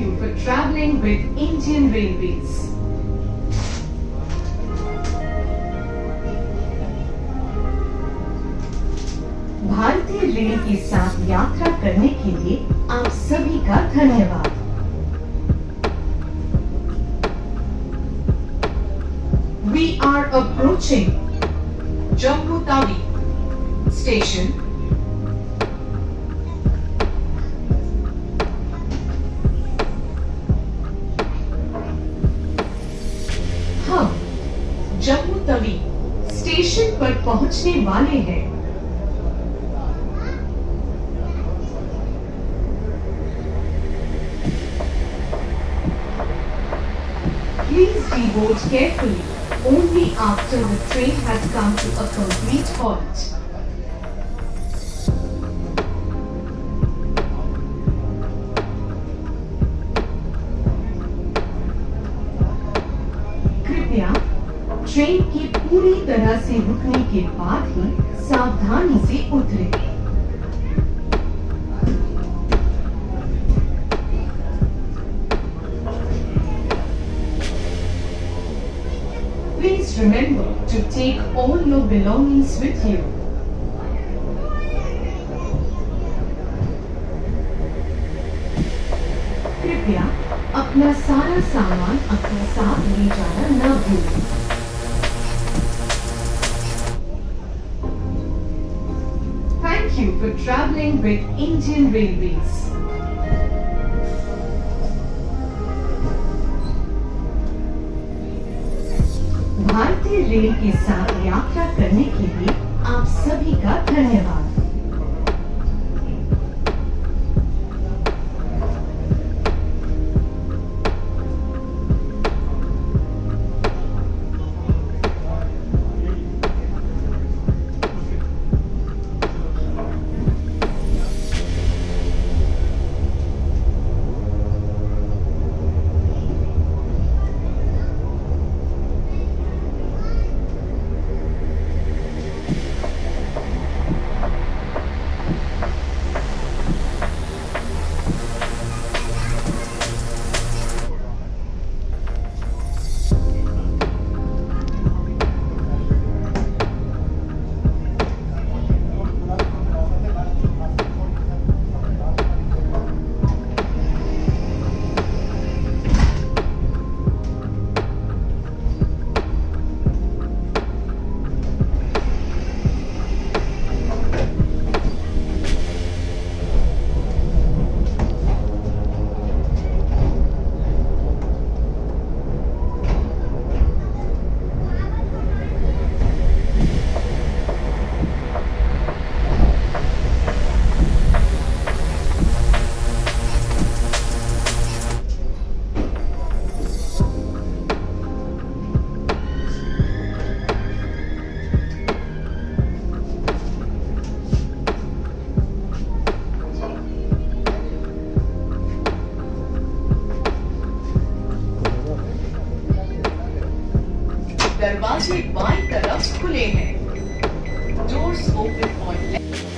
you for traveling with Indian Railways. भारतीय rail के साथ यात्रा करने के लिए आप सभी का धन्यवाद। We are approaching Jammu Tawi station. हम जम्मू तवी स्टेशन पर पहुंचने वाले हैं। Please deboard carefully only after the train has come to a complete halt. कृपया ट्रेन के पूरी तरह से रुकने के बाद ही सावधानी से उतरें। Please remember to take all your belongings with you. कृपया अपना सारा सामान अपने साथ ले जाना न भूलें। Thank you for traveling with Indian Railways. भारतीय रेल के साथ यात्रा करने के लिए आप सभी का धन्यवाद। दरवाजे बाईं तरफ खुले हैं। Doors open on left.